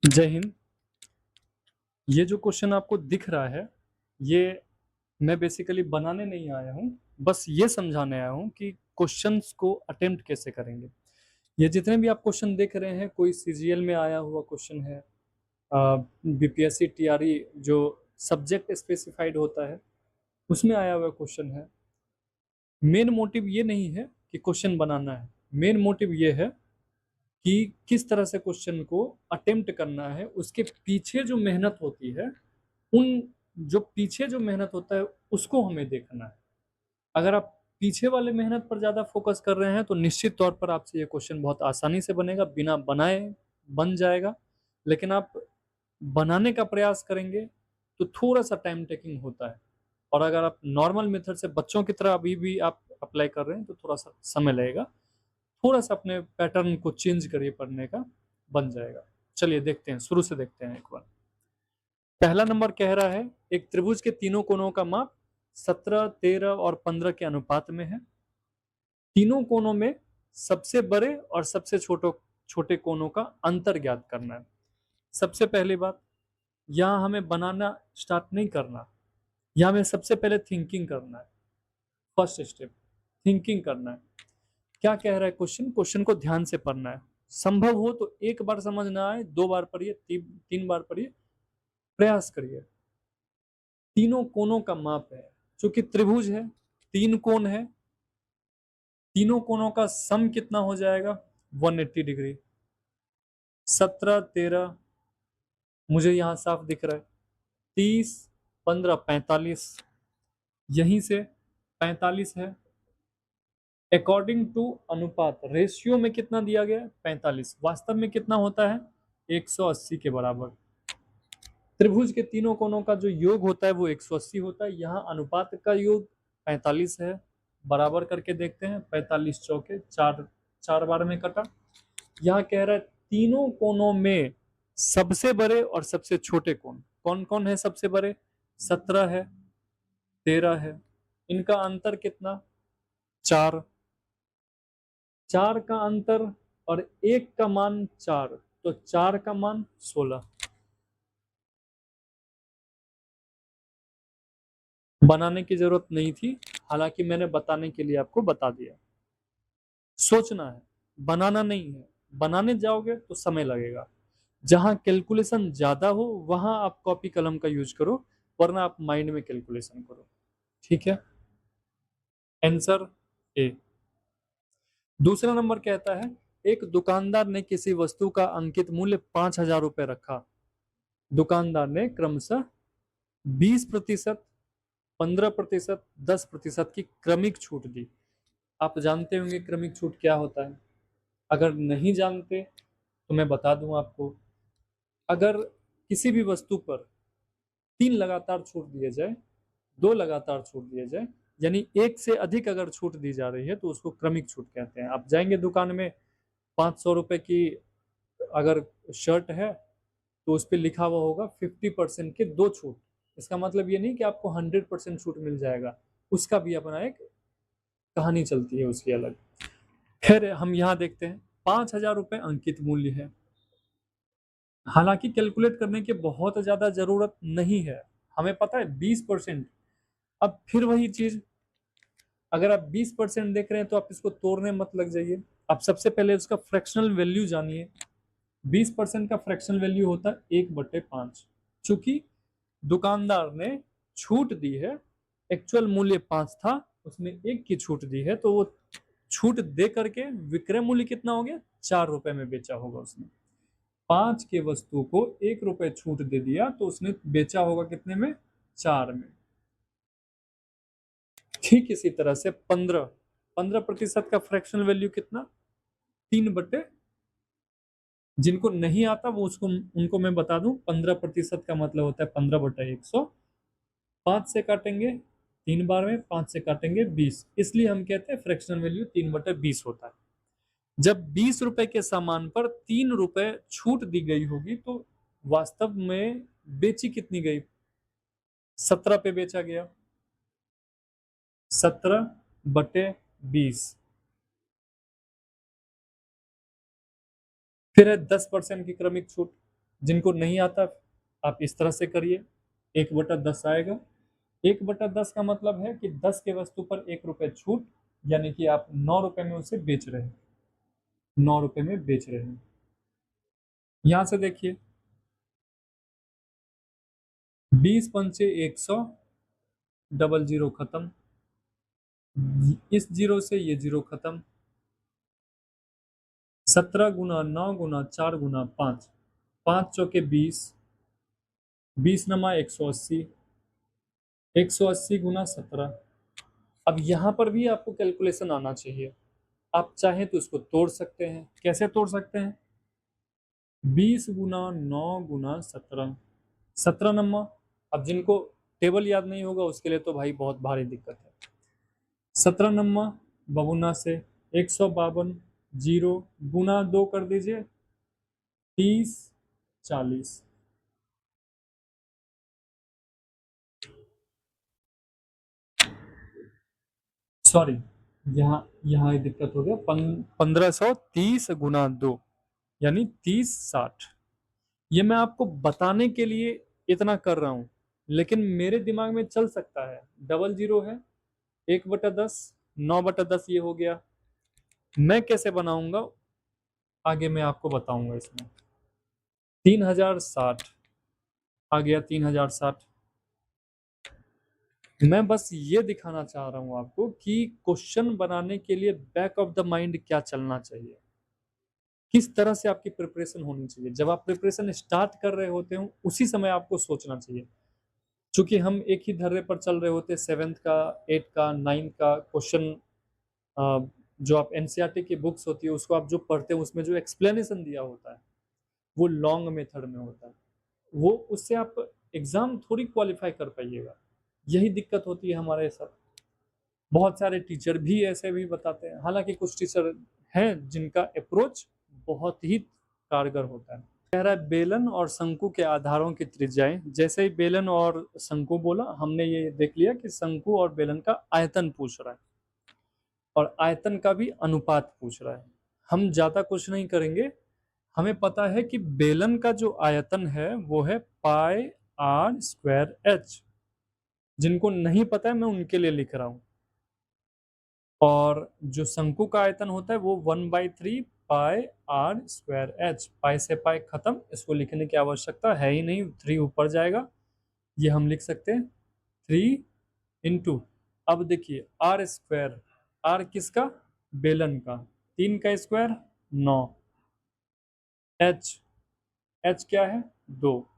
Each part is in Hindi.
जय हिंद। ये जो क्वेश्चन आपको दिख रहा है, ये मैं बेसिकली बनाने नहीं आया हूँ, बस ये समझाने आया हूँ कि क्वेश्चंस को अटेम्प्ट कैसे करेंगे। ये जितने भी आप क्वेश्चन देख रहे हैं, कोई सीजीएल में आया हुआ क्वेश्चन है, बीपीएससी टीआरई जो सब्जेक्ट स्पेसिफाइड होता है उसमें आया हुआ क्वेश्चन है। मेन मोटिव ये नहीं है कि क्वेश्चन बनाना है, मेन मोटिव ये है कि किस तरह से क्वेश्चन को अटेम्प्ट करना है, उसके पीछे जो मेहनत होती है, उन जो पीछे जो मेहनत होता है उसको हमें देखना है। अगर आप पीछे वाले मेहनत पर ज़्यादा फोकस कर रहे हैं तो निश्चित तौर पर आपसे ये क्वेश्चन बहुत आसानी से बनेगा, बिना बनाए बन जाएगा। लेकिन आप बनाने का प्रयास करेंगे तो थोड़ा सा टाइम टेकिंग होता है, और अगर आप नॉर्मल मेथड से बच्चों की तरह अभी भी आप अप्लाई कर रहे हैं तो थोड़ा सा समय लगेगा। थोड़ा सा अपने पैटर्न को चेंज करिए, पढ़ने का बन जाएगा। चलिए देखते हैं, शुरू से देखते हैं एक बार। पहला नंबर कह रहा है, एक त्रिभुज के तीनों कोणों का माप 17, 13 और 15 के अनुपात में है। तीनों कोणों में सबसे बड़े और सबसे छोटे कोणों का अंतर ज्ञात करना है। सबसे पहली बात, यहाँ हमें बनाना स्टार्ट नहीं करना, यहाँ हमें सबसे पहले थिंकिंग करना है। फर्स्ट स्टेप थिंकिंग करना है। क्या कह रहा है क्वेश्चन, क्वेश्चन को ध्यान से पढ़ना है। संभव हो तो एक बार समझ ना आए, 2 बार पढ़िए, 3 बार पढ़िए, प्रयास करिए। तीनों कोणों का माप है, चूंकि त्रिभुज है, 3 कोण है, तीनों कोणों का सम कितना हो जाएगा 180 डिग्री। 17, 13 मुझे यहाँ साफ दिख रहा है, 30, 15, 45, यहीं से 45 है। अकॉर्डिंग टू अनुपात, रेशियो में कितना दिया गया है 45, वास्तव में कितना होता है 180 के बराबर। त्रिभुज के तीनों कोणों का जो योग होता है वो 180 होता है। यहाँ अनुपात का योग 45 है। बराबर करके देखते हैं, 45 चौके 4, 4 बार में कटा। यहाँ कह रहा है तीनों कोणों में सबसे बड़े और सबसे छोटे कोण कौन कौन है। सबसे बड़े 17 है, 13 है, इनका अंतर कितना 4, 4 का अंतर और 1 का मान 4, तो 4 का मान 16। बनाने की जरूरत नहीं थी, हालांकि मैंने बताने के लिए आपको बता दिया। सोचना है, बनाना नहीं है। बनाने जाओगे तो समय लगेगा। जहां कैलकुलेशन ज्यादा हो वहां आप कॉपी कलम का यूज करो, वरना आप माइंड में कैलकुलेशन करो। ठीक है, आंसर ए। दूसरा नंबर कहता है, एक दुकानदार ने किसी वस्तु का अंकित मूल्य 5,000 रुपये रखा। दुकानदार ने क्रमशः 20%, 15%, 10% की क्रमिक छूट दी। आप जानते होंगे क्रमिक छूट क्या होता है। अगर नहीं जानते तो मैं बता दूं आपको। अगर किसी भी वस्तु पर 3 लगातार छूट दिए जाए, 2 लगातार छूट दिए जाए, यानी एक से अधिक अगर छूट दी जा रही है तो उसको क्रमिक छूट कहते हैं। आप जाएंगे दुकान में, 500 रुपए की अगर शर्ट है तो उस पर लिखा हुआ होगा 50% के 2 छूट। इसका मतलब ये नहीं कि आपको 100% छूट मिल जाएगा, उसका भी अपना एक कहानी चलती है उसकी अलग। फिर हम यहाँ देखते हैं 5,000 रुपये अंकित मूल्य है। हालांकि कैलकुलेट करने की बहुत ज्यादा जरूरत नहीं है, हमें पता है 20%। अब फिर वही चीज, अगर आप 20% देख रहे हैं तो आप इसको तोड़ने मत लग जाइए। आप सबसे पहले उसका फ्रैक्शनल वैल्यू जानिए। 20% का फ्रैक्शनल वैल्यू होता है 1/5। चूंकि दुकानदार ने छूट दी है, एक्चुअल मूल्य 5 था, उसने 1 की छूट दी है, तो वो छूट दे करके विक्रय मूल्य कितना हो गया 4 रुपए में बेचा होगा उसने। 5 के वस्तु को 1 रुपए छूट दे दिया तो उसने बेचा होगा कितने में 4 में। ठीक इसी तरह से 15% का फ्रैक्शनल वैल्यू कितना 3/, जिनको नहीं आता वो उसको उनको मैं बता दूं, 15% का मतलब होता है 15/100। 5 से काटेंगे 3 बार में, 5 से काटेंगे 20, इसलिए हम कहते हैं फ्रैक्शनल वैल्यू 3/20 होता है। जब 20 रुपए के सामान पर 3 रुपए छूट दी गई होगी तो वास्तव में बेची कितनी गई, 17 पे बेचा गया, 17/20। फिर है 10% की क्रमिक छूट। जिनको नहीं आता आप इस तरह से करिए, 1/10 आएगा। 1/10 का मतलब है कि 10 के वस्तु पर 1 रुपये छूट, यानी कि आप 9 रुपये में उसे बेच रहे हैं, 9 रुपये में बेच रहे हैं। यहां से देखिए, 20 पंचे 100, डबल जीरो खत्म, इस जीरो से ये जीरो खत्म, 17 गुना 9 गुना 4 गुना 5, 5 चौके 20, 20 नमा 180, 180 गुना 17। अब यहाँ पर भी आपको कैलकुलेशन आना चाहिए। आप चाहें तो इसको तोड़ सकते हैं। कैसे तोड़ सकते हैं? 20 गुना 9 गुना 17, 17 नमा। अब जिनको टेबल याद नहीं होगा उसके लिए तो भाई बहुत भारी दिक्कत है। 17 नमा बगुना से 152, जीरो, गुना 2 कर दीजिए, 30, 40। सॉरी, यहाँ यहाँ एक दिक्कत हो गया। 1530 गुना 2 यानी 30, 60। ये मैं आपको बताने के लिए इतना कर रहा हूँ, लेकिन मेरे दिमाग में चल सकता है। डबल जीरो है, 1/10, 9/10 ये हो गया। मैं कैसे बनाऊंगा आगे मैं आपको बताऊंगा। इसमें 3060 आ गया, 3060। मैं बस ये दिखाना चाह रहा हूं आपको कि क्वेश्चन बनाने के लिए बैक ऑफ द माइंड क्या चलना चाहिए, किस तरह से आपकी प्रिपरेशन होनी चाहिए। जब आप प्रिपरेशन स्टार्ट कर रहे होते हो उसी समय आपको सोचना चाहिए। चूंकि हम एक ही धर्रे पर चल रहे होते हैं, 7th का, 8th का, 9th का क्वेश्चन, जो आप एनसीईआरटी की बुक्स होती है उसको आप जो पढ़ते हैं उसमें जो एक्सप्लेनेशन दिया होता है वो लॉन्ग मेथड में होता है। वो उससे आप एग्जाम थोड़ी क्वालिफाई कर पाइएगा। यही दिक्कत होती है हमारे साथ। बहुत सारे टीचर भी ऐसे भी बताते हैं, हालांकि कुछ टीचर हैं जिनका अप्रोच बहुत ही कारगर होता है। कह रहा है बेलन और शंकु के आधारों की त्रिज्याएं। जैसे ही बेलन और शंकु बोला, हमने ये देख लिया कि शंकु और बेलन का आयतन पूछ रहा है और आयतन का भी अनुपात पूछ रहा है। हम ज्यादा कुछ नहीं करेंगे। हमें पता है कि बेलन का जो आयतन है वो है पाई आर स्क्वायर एच। जिनको नहीं पता है मैं उनके लिए लिख रहा हूं। और जो शंकु का आयतन होता है वो 1/3 पाई आर स्क्वायर एच। पाई से पाई खत्म, इसको लिखने की आवश्यकता है ही नहीं, 3 ऊपर जाएगा। ये हम लिख सकते हैं 3 इंटू, अब देखिए आर स्क्वायर, आर किसका? बेलन का, 3 का स्क्वायर 9, एच, एच क्या है? 2।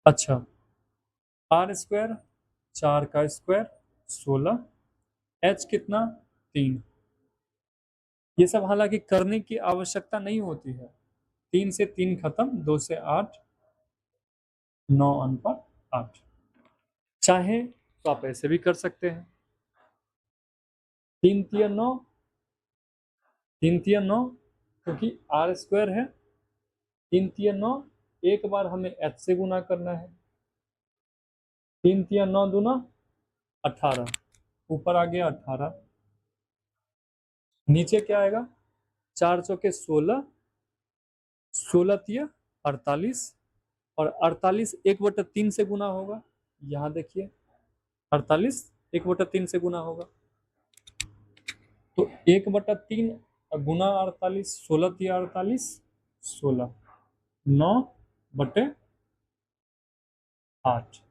अच्छा, आर स्क्वायर 4 का स्क्वायर 16, एच कितना? 3। ये सब हालांकि करने की आवश्यकता नहीं होती है। 3 से 3 खत्म, 2 से 8, 9 अनुपात 8। चाहे तो आप ऐसे भी कर सकते हैं, 3 तिया 9, 3 तिया 9, क्योंकि आर स्क्वायर है, 3 तिया 9। एक बार हमें एच से गुना करना है, 3 तिया 9 दूना 18, ऊपर आ गया 18। नीचे क्या आएगा? 4 चौके 16, 16 तिया 48, और 48 1/3 से गुना होगा। यहाँ देखिए 48 1/3 से गुना होगा, तो 1/3 गुना 48, 16 तिया 48, 16, 9/8।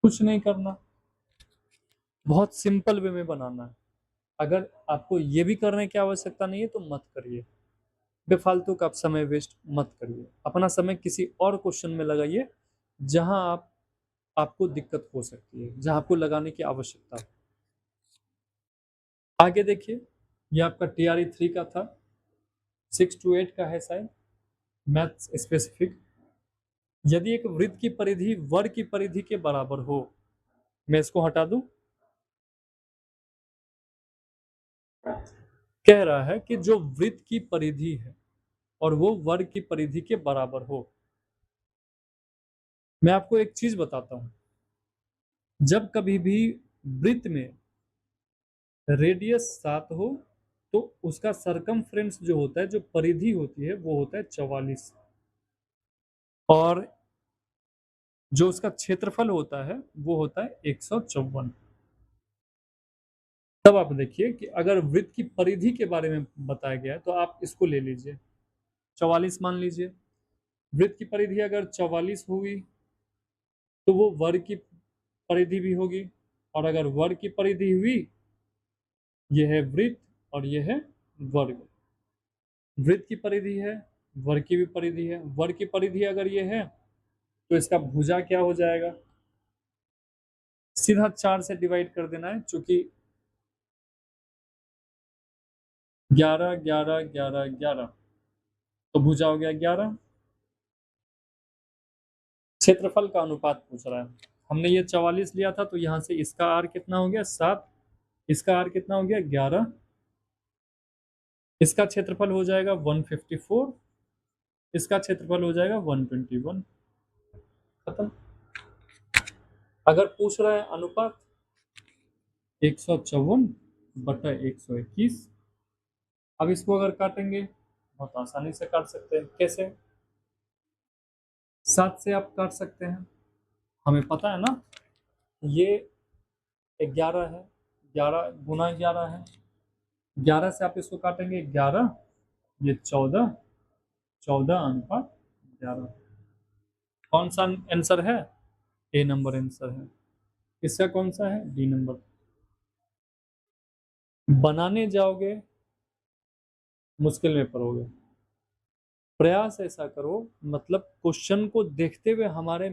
कुछ नहीं करना, बहुत सिंपल वे में बनाना है। अगर आपको ये भी करने की आवश्यकता नहीं है तो मत करिए, बेफालतू का आप समय वेस्ट मत करिए। अपना समय किसी और क्वेश्चन में लगाइए जहां आपको दिक्कत हो सकती है, जहां आपको लगाने की आवश्यकता है। आगे देखिए, ये आपका TRE 3 का था, 6 to 8 का है शायद, मैथ्स स्पेसिफिक। यदि एक वृत्त की परिधि वर्ग की परिधि के बराबर हो, मैं इसको हटा दूं। कह रहा है कि जो वृत्त की परिधि है और वो वर्ग की परिधि के बराबर हो। मैं आपको एक चीज बताता हूं, जब कभी भी वृत्त में रेडियस 7 हो तो उसका सरकमफ्रेंस जो होता है, जो परिधि होती है, वो होता है 44 और जो उसका क्षेत्रफल होता है वो होता है 154। तब आप देखिए कि अगर वृत्त की परिधि के बारे में बताया गया है तो आप इसको ले लीजिए, 44 मान लीजिए। वृत्त की परिधि अगर 44 हुई तो वो वर्ग की परिधि भी होगी, और अगर वर्ग की परिधि हुई, यह है वृत्त और यह है वर्ग। वृत्त की परिधि है, वर्ग की भी परिधि है। वर्ग की परिधि अगर ये है तो इसका भुजा क्या हो जाएगा, सीधा 4 से डिवाइड कर देना है, चूंकि 11 11 11 11 तो भुजा हो गया 11। क्षेत्रफल का अनुपात पूछ रहा है, हमने ये 44 लिया था तो यहाँ से इसका आर कितना हो गया 7, इसका आर कितना हो गया 11, इसका क्षेत्रफल हो जाएगा 154, इसका क्षेत्रफल हो जाएगा 121। खत्म। अगर पूछ रहा है अनुपात 154/121, अब इसको अगर काटेंगे बहुत आसानी से काट सकते हैं। कैसे? 7 से आप काट सकते हैं, हमें पता है ना, ये 11 है, 11 गुना 11 है, 11 से आप इसको काटेंगे 11, ये 14, 14/11। कौन सा आंसर है? ए नंबर आंसर है। इसका कौन सा है? D number. बनाने जाओगे मुश्किल में पड़ोगे, प्रयास ऐसा करो, मतलब क्वेश्चन को देखते हुए हमारे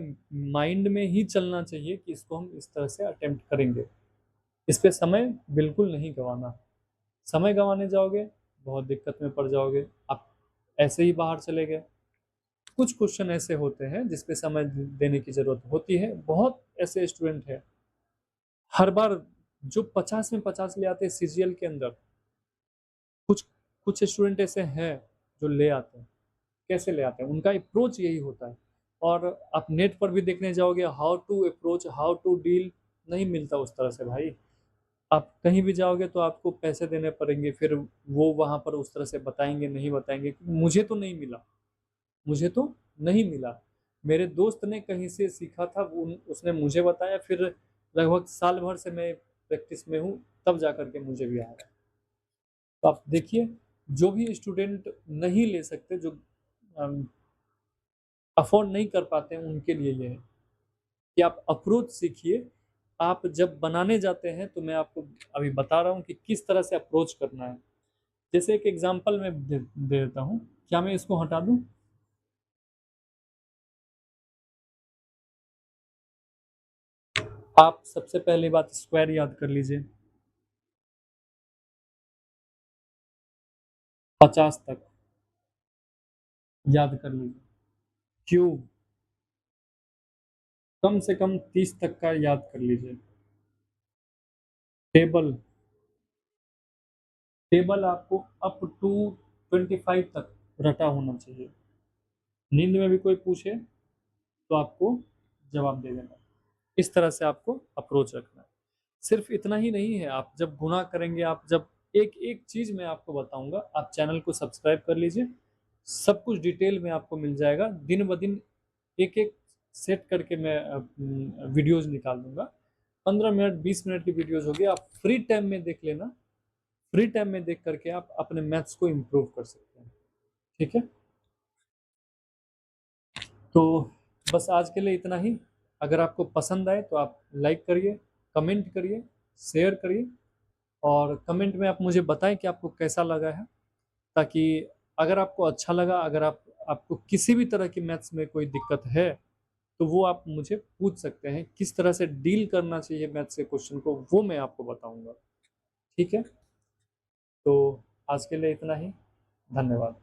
माइंड में ही चलना चाहिए कि इसको हम इस तरह से अटेम्प्ट करेंगे। इस पे समय बिल्कुल नहीं गंवाना। समय गंवाने जाओगे बहुत दिक्कत में पड़ जाओगे, आप ऐसे ही बाहर चले गए। कुछ क्वेश्चन ऐसे होते हैं जिसपे समय देने की जरूरत होती है। बहुत ऐसे स्टूडेंट हैं हर बार जो 50 में 50 ले आते हैं सीजीएल के अंदर, कुछ कुछ स्टूडेंट ऐसे हैं जो ले आते हैं। कैसे ले आते हैं? उनका अप्रोच यही होता है। और आप नेट पर भी देखने जाओगे, how to approach, how to deal, नहीं मिलता उस तरह से भाई। आप कहीं भी जाओगे तो आपको पैसे देने पड़ेंगे, फिर वो वहाँ पर उस तरह से बताएंगे नहीं बताएंगे। मुझे तो नहीं मिला, मुझे तो नहीं मिला। मेरे दोस्त ने कहीं से सीखा था, उसने मुझे बताया, फिर लगभग साल भर से मैं प्रैक्टिस में हूँ, तब जा करके मुझे भी आया। तो आप देखिए, जो भी स्टूडेंट नहीं ले सकते, जो अफोर्ड नहीं कर पाते हैं, उनके लिए ये है कि आप अप्रोच सीखिए। आप जब बनाने जाते हैं तो मैं आपको अभी बता रहा हूँ कि किस तरह से अप्रोच करना है। जैसे एक एग्जांपल मैं दे देता हूँ, क्या मैं इसको हटा दूँ? आप सबसे पहली बात स्क्वायर याद कर लीजिए, 50 तक याद कर लीजिए। क्यूब कम से कम 30 तक का याद कर लीजिए। टेबल, टेबल आपको अप टू 25 तक रटा होना चाहिए। नींद में भी कोई पूछे तो आपको जवाब दे देना। इस तरह से आपको अप्रोच रखना है। सिर्फ इतना ही नहीं है, आप जब गुना करेंगे, आप जब एक एक चीज मैं आपको बताऊंगा, आप चैनल को सब्सक्राइब कर लीजिए। सब कुछ डिटेल में आपको मिल जाएगा। दिन ब दिन एक एक सेट करके मैं वीडियोज निकाल दूंगा। 15 मिनट 20 मिनट की वीडियोज होगी, आप फ्री टाइम में देख लेना। फ्री टाइम में देख करके आप अपने मैथ्स को इम्प्रूव कर सकते हैं। ठीक है, तो बस आज के लिए इतना ही। अगर आपको पसंद आए तो आप लाइक करिए, कमेंट करिए, शेयर करिए, और कमेंट में आप मुझे बताएं कि आपको कैसा लगा है, ताकि अगर आपको अच्छा लगा, अगर आपको किसी भी तरह की मैथ्स में कोई दिक्कत है तो वो आप मुझे पूछ सकते हैं। किस तरह से डील करना चाहिए मैथ्स के क्वेश्चन को, वो मैं आपको बताऊंगा। ठीक है, तो आज के लिए इतना ही। धन्यवाद।